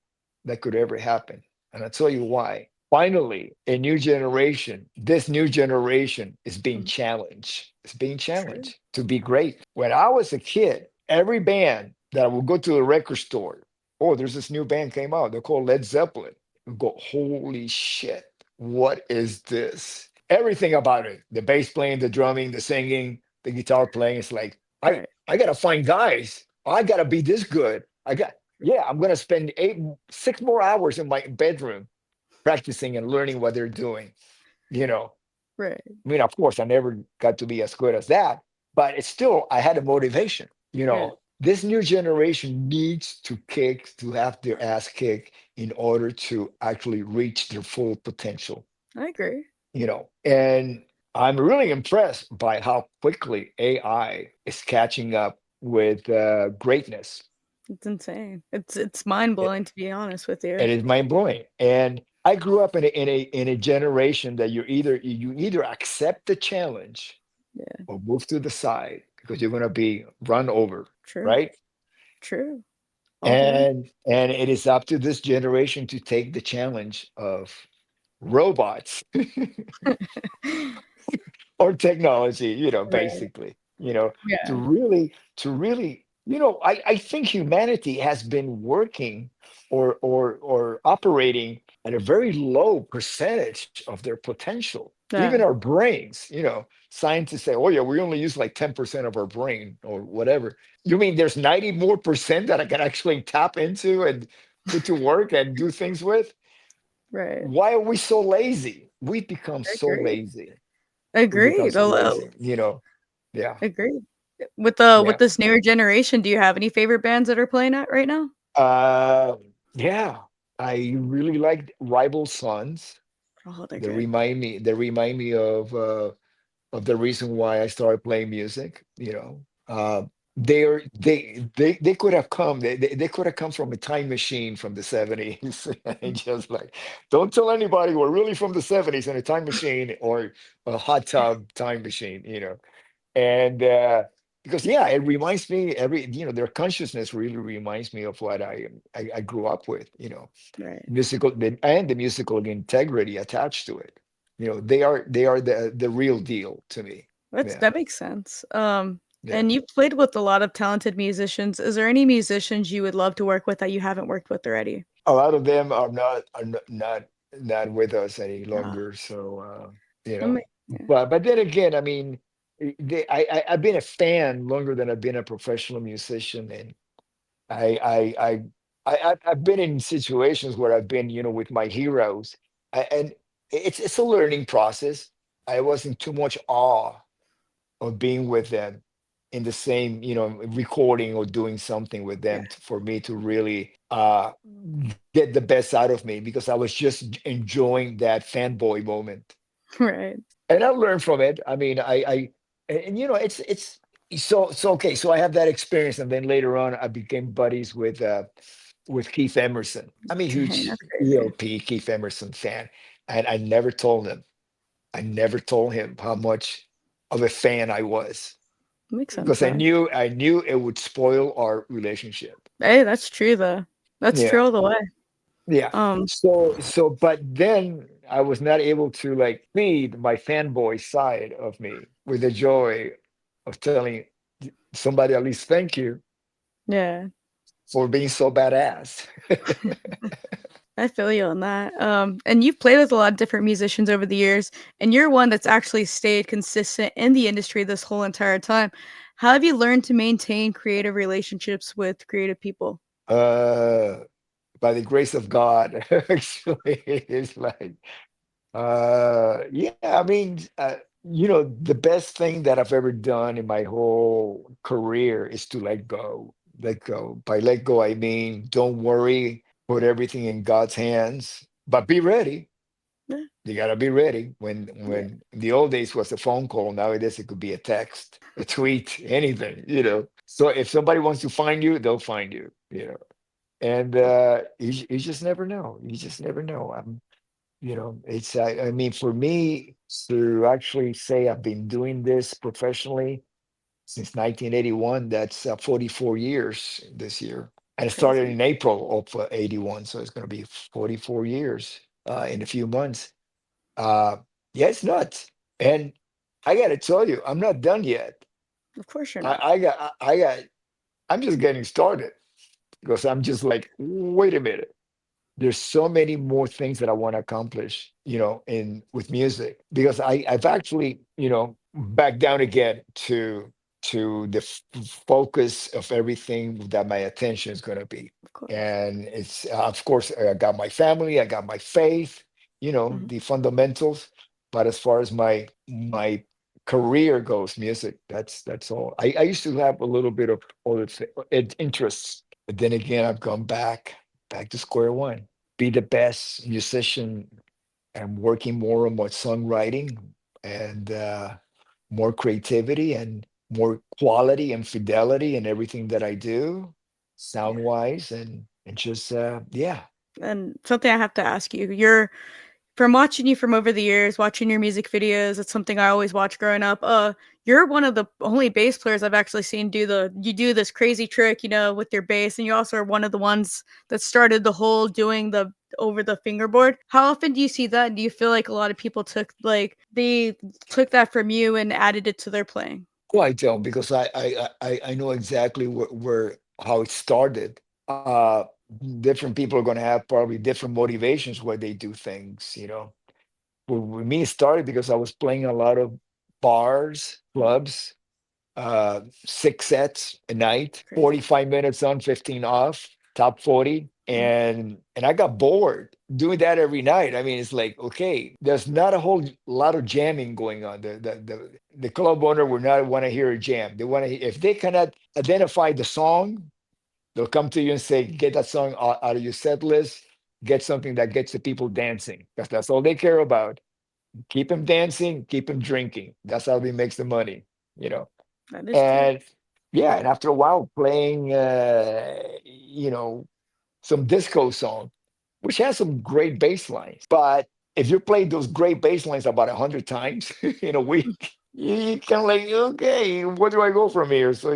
that could ever happen, and I'll tell you why. Finally, this new generation is being mhm. challenged. It's being True. challenged to be great. When I was a kid, every band that I would go to the record store, oh, there's this new band came out. They're called Led Zeppelin. You go, holy shit, what is this? Everything about it, the bass playing, the drumming, the singing, the guitar playing. It's like, I Right. I gotta find guys. I gotta be this good. Yeah, I'm gonna spend 6 more hours in my bedroom practicing and learning what they're doing. You know, Right. I mean, of course, I never got to be as good as that, but it's still, I had a motivation. Yeah, This new generation needs to have their ass kicked in order to actually reach their full potential, I agree. and I'm really impressed by how quickly AI is catching up with greatness. It's insane. It's mind blowing to be honest with you. It is mind blowing. And I grew up in a generation that you either accept the challenge Yeah. or move to the side because you're going to be run over, True. right? True. All the way. And it is up to this generation to take the challenge of robots or technology, Right. basically, to Yeah. really, I think humanity has been working or operating at a very low percentage of their potential. Even Yeah. our brains, scientists say, oh yeah, we only use like 10% of our brain or whatever. You mean there's 90 more percent that I can actually tap into and put to work and do things with? Right. Why are we so lazy? We've become so Agreed. lazy. We become Agreed. so lazy. Yeah, Agreed. With yeah. this newer generation, do you have any favorite bands that are playing at right now? Uh, yeah. I really like Rival Sons. Oh, they're They good. remind me. They remind me of the reason why I started playing music. They could have come. They could have come from a time machine from the 70s. And just like, don't tell anybody we're really from the 70s in a time machine or a hot tub time machine. And because yeah, it reminds me their consciousness really reminds me of what I grew up with, Right. and the musical integrity attached to it. They are the real deal to me. Yeah, That makes sense. yeah. And you've played with a lot of talented musicians. Is there any musicians you would love to work with that you haven't worked with already? A lot of them are not with us any Ah, longer. So you that know, yeah. but then again, I mean, I've been a fan longer than I've been a professional musician, and I I I I've been in situations where I've been, with my heroes, and it's a learning process. I was in too much awe of being with them in the same, recording or doing something with Yeah. them for me to really get the best out of me because I was just enjoying that fanboy moment. Right. And I learned from it. I mean, and it's so okay, so I have that experience, and then later on, I became buddies with Keith Emerson. I'm a Dang, huge that's crazy. ELP Keith Emerson fan, and I never told him. I never told him how much of a fan I was Makes sense because I though. knew I knew it would spoil our relationship. Hey, that's true though. That's true Yeah, all the way. yeah. Um, But then I was not able to like feed my fanboy side of me with the joy of telling somebody at least thank you yeah. for being so badass. I feel you on that. And you've played with a lot of different musicians over the years, and you're one that's actually stayed consistent in the industry this whole entire time. How have you learned to maintain creative relationships with creative people? uh, by the grace of God, actually, it's like, yeah, I mean, the best thing that I've ever done in my whole career is to let go. Let go. By let go, I mean, don't worry, put everything in God's hands, but be ready. Yeah, You gotta be ready. When yeah, in the old days was a phone call, nowadays it could be a text, a tweet, anything. So if somebody wants to find you, they'll find you. And you just never know. You just never know. It's I mean, for me to actually say I've been doing this professionally since 1981, that's 44 years this year. And it started crazy. in April of 81, so it's going to be 44 years in a few months. Uh, yeah, it's nuts. And I got to tell you, I'm not done yet. Of course you're I, not. I got, I got, I'm just getting started because I'm just like, wait a minute. There's so many more things that I want to accomplish, in with music because I've actually, back down again to the focus of everything that my attention is going to be. Of course. And it's of course I got my family, I got my faith, Mhm. the fundamentals. But as far as my career goes, music, that's all. I used to have a little bit of other interests, but then again, I've gone back to square one. Be the best musician and working more on my songwriting and more creativity and more quality and fidelity in everything that I do, Yeah. sound wise and just yeah. And something I have to ask you, you're from watching you from over the years, watching your music videos, it's something I always watched growing up. You're one of the only bass players I've actually seen you do this crazy trick, with your bass, and you also are one of the ones that started the whole doing the over the fingerboard. How often do you see that? And do you feel like a lot of people they took that from you and added it to their playing? Well, I don't because I know exactly where how it started. Different people are going to have probably different motivations why they do things. Well, with me, it started because I was playing a lot of bars, clubs, 6 sets a night, Crazy. 45 minutes on, 15 off, top 40. Mhm. And I got bored doing that every night. I mean, it's like, okay, there's not a whole lot of jamming going on. The club owner would not want to hear a jam. They want to, if they cannot identify the song, they'll come to you and say, get that song out of your set list, get something that gets the people dancing. That's all they care about. Keep them dancing, keep them drinking. That's how they makes the money, you know. That is true. And yeah, and after a while playing some disco song, which has some great bass lines. But if you play those great bass lines about 100 times in a week, you kind of like, okay, where do I go from here? So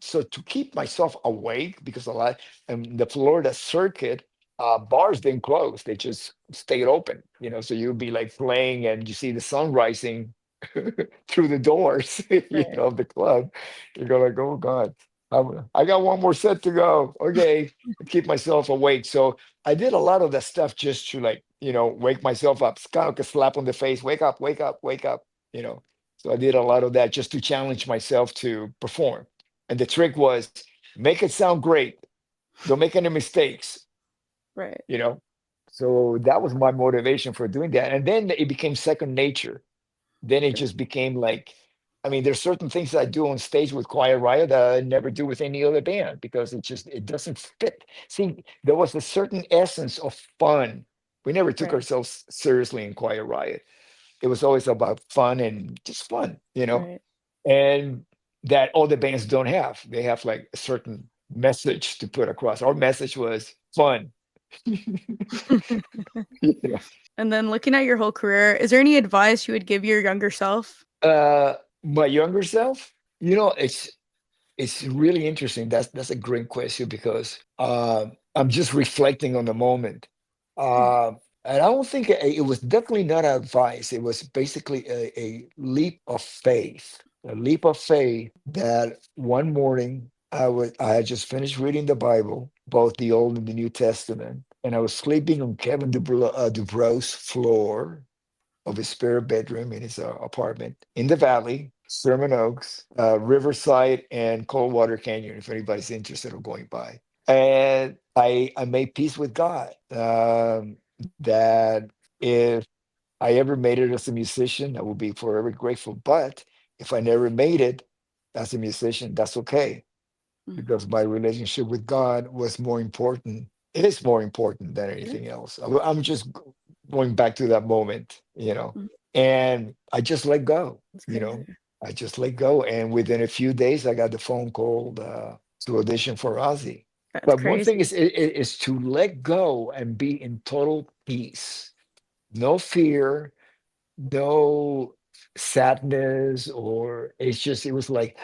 so to keep myself awake, because a lot the Florida circuit, bars didn't close; they just stayed open. So you'd be like playing, and you see the sun rising through the doors, Right. of the club. You go like, oh God, I got one more set to go. Okay, keep myself awake. So I did a lot of that stuff just to like, wake myself up. It's kind of like a slap on the face. Wake up, wake up, wake up. You know. So I did a lot of that just to challenge myself to perform. And the trick was make it sound great. Don't make any mistakes. Right. You know. So that was my motivation for doing that. And then it became second nature. Then it Sure. just became like, I mean, there's certain things that I do on stage with Quiet Riot that I never do with any other band because it doesn't fit. See, there was a certain essence of fun. We never took Right. ourselves seriously in Quiet Riot. It was always about fun and just fun. Right. And that all the bands don't have. They have like a certain message to put across. Our message was fun. Yeah. And then looking at your whole career, is there any advice you would give your younger self? uh my younger self, it's really interesting. That's a great question because I'm just reflecting on the moment. Mm, And I don't think it was definitely not advice. It was basically a leap of faith. A leap of faith that one morning I had just finished reading the Bible, both the Old and the New Testament, and I was sleeping on Kevin Dubrows' floor of his spare bedroom in his apartment in the valley, Sherman Oaks, Riverside, and Coldwater Canyon, if anybody's interested of going by. And I made peace with God, that if I ever made it as a musician, I will be forever grateful. But if I never made it as a musician, that's okay, mm, because my relationship with God was more important, is more important than sure. anything else. I'm just going back to that moment, Mm, and I just let go, that's you know, crazy. I just let go. And within a few days, I got the phone call to audition for Ozzy. That's But one thing crazy. is to let go and be in total peace, no fear, no sadness, or it was like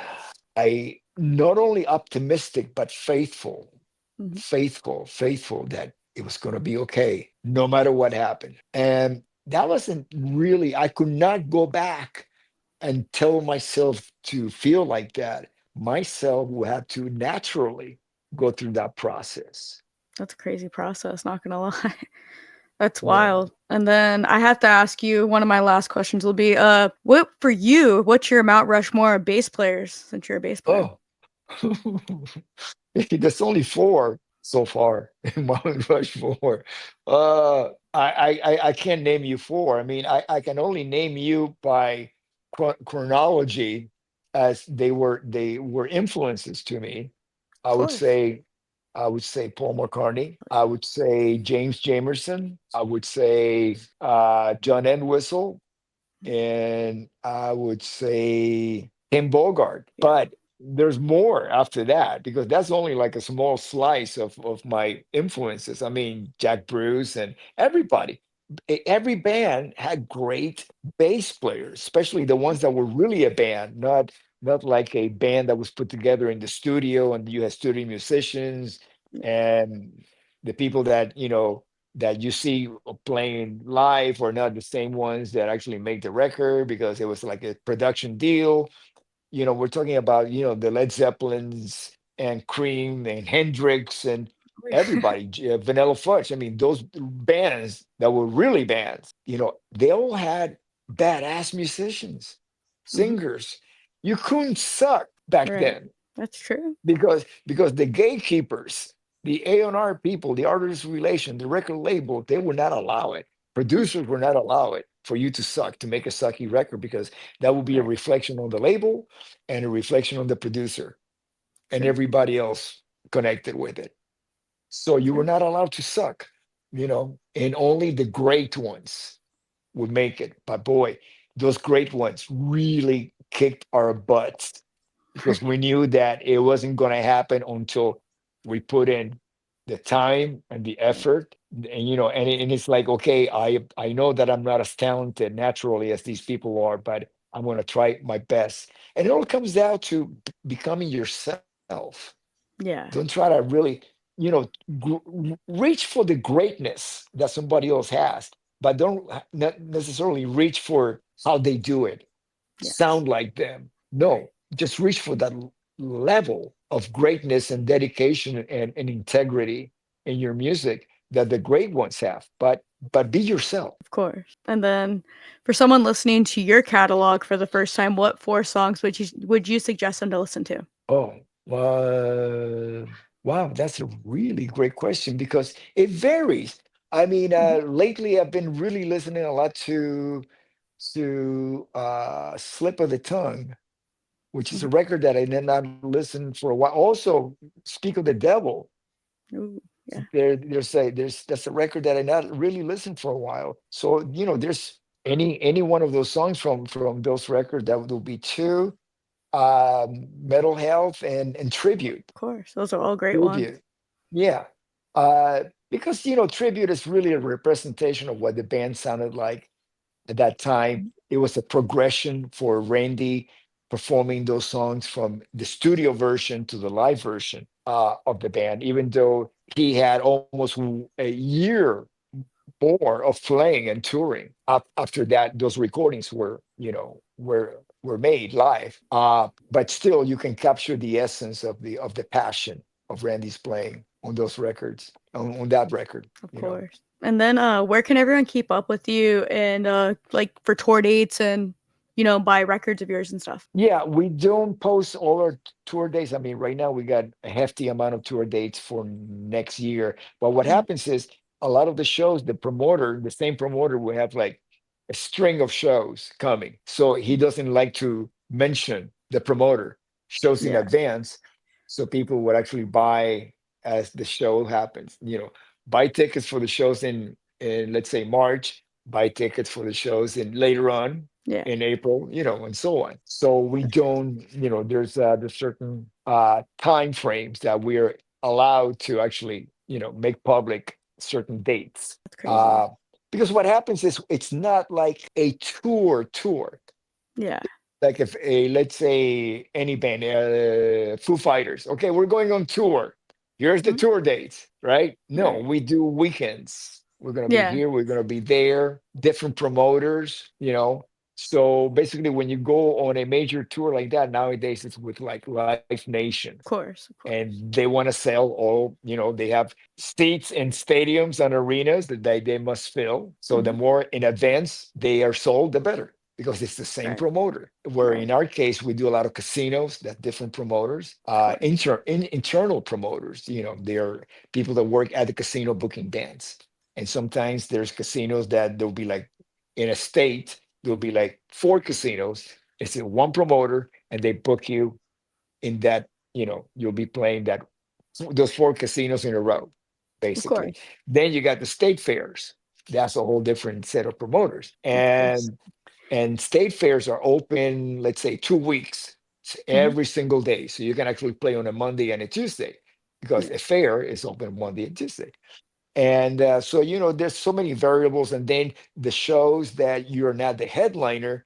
I not only optimistic but Mhm. faithful that it was going to be okay no matter what happened. And that wasn't really, I could not go back and tell myself to feel like that. Myself will have to naturally go through that process. That's a crazy process, not gonna lie. That's Yeah. wild. And then I have to ask you, one of my last questions will be, what for you, what's your Mount Rushmore of bass players since you're a bass player? Oh, there's only four so far in Mount Rushmore. I can't name you four. I mean, I can only name you by chronology, as they were influences to me. I Of would course. say I would say Paul McCartney. I would say James Jamerson. I would say John Entwistle, and I would say Tim Bogart. Yeah. But there's more after that, because that's only like a small slice of my influences. I mean, Jack Bruce and everybody. Every band had great bass players, especially the ones that were really a band, not like a band that was put together in the studio and you had studio musicians and the people that you see playing live are not the same ones that actually make the record, because it was like a production deal. We're talking about, the Led Zeppelins and Cream and Hendrix and everybody, Vanilla Fudge. I mean, those bands that were really bands, they all had badass musicians, Hmm. singers. You couldn't suck back Right. then, That's true. because the gatekeepers, the A&R people, the artist relation, the record label, they would not allow it. Mm, Producers would not allow it for you to suck, to make a sucky record, because that would be a right. reflection on the label and a reflection on the producer and True. everybody else connected with it. So you were True. not allowed to suck, and only the great ones would make it. But boy, those great ones really kicked our butts, because we knew that it wasn't going to happen until we put in the time and the Right. effort. And and it's like, okay, I know that I'm not as talented naturally as these people are, but I'm going to try my best. And it all comes down to becoming yourself. Don't Yeah. try to really, you know reach for the greatness that somebody else has, but don't not necessarily reach for how they do it, Yes. sound like them. Right. No, just reach for that level of greatness and dedication and integrity in your music that the great ones have. But be yourself. Of course. And then for someone listening to your catalog for the first time, what four songs would you suggest them to listen to? Oh, uh, wow, that's a really great question, because it varies. I mean, Mhm. lately I've been really listening a lot to Slip of the Tongue, which is a Mhm. record that I did not listen for a while. Also, Speak of the Devil. Ooh, yeah. There's that's a record that I not really listened for a while. So there's any one of those songs from those records, that will be two. Metal Health, and Tribute. Of course, those are all great ones. Tribute. Yeah. Uh, because, Tribute is really a representation of what the band sounded like at that time. Mhm. It was a progression for Randy performing those songs from the studio version to the live version of the band, even though he had almost a year more of playing and touring after that. Those recordings were made live, but still you can capture the essence of the passion of Randy's playing on those records, on that Of record. course. And then where can everyone keep up with you and like for tour dates and buy records of yours and stuff? Yeah, we don't post all our tour dates. I mean, right now we got a hefty amount of tour dates for next year. But what Mhm. happens is a lot of the shows, the same promoter will have like a string of shows coming. So he doesn't like to mention the promoter shows in Yeah, advance. So people would actually buy as the show happens, buy tickets for the shows in let's say March, buy tickets for the shows in later on yeah, in April, and so on. So we don't, there's certain time frames that we're allowed to actually, make public certain dates. that's crazy. Because what happens is it's not like a tour. Yeah. Like if a let's say any band, Foo Fighters, okay, we're going on tour. Here's the Mhm. tour dates, right? No, Right. we do weekends. We're gonna be Yeah, here. We're gonna be there. Different promoters. So basically, when you go on a major tour like that nowadays, it's with like Live Nation, of course, of and course. they want to sell all. They have seats in stadiums and arenas that they must fill. So the Hmm. more in advance they are sold, the better, because it's the same Right, promoter. Where right, in our case, we do a lot of casinos, that different promoters, of course. internal promoters. They are people that work at the casino booking bands. And sometimes there's casinos that there'll be like in a state, there'll be like four casinos. It's in one promoter, and they book you in that. You'll be playing those four casinos in a row, Of basically. course, Then you got the state fairs. That's a whole different set of promoters. of course. And state fairs are open, let's say 2 weeks, Hmm. every single day. So you can actually play on a Monday and a Tuesday, because Yeah, a fair is open Monday and Tuesday. And so, there's so many variables. And then the shows that you're not the headliner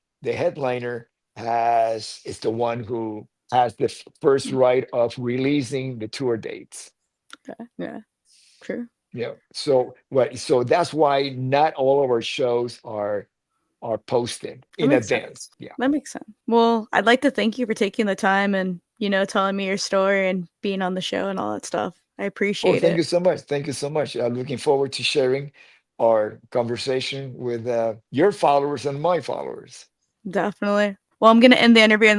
is the one who has the first mm, right of releasing the tour dates. okay, yeah, true. So that's why not all of our shows are posted That in makes advance. sense. Yeah. That makes sense. Well, I'd like to thank you for taking the time and telling me your story and being on the show and all that stuff. I Oh, appreciate thank it. you so much. Thank you so much. Looking forward to sharing our conversation with your followers and my followers. Definitely. Well, I'm gonna end the interview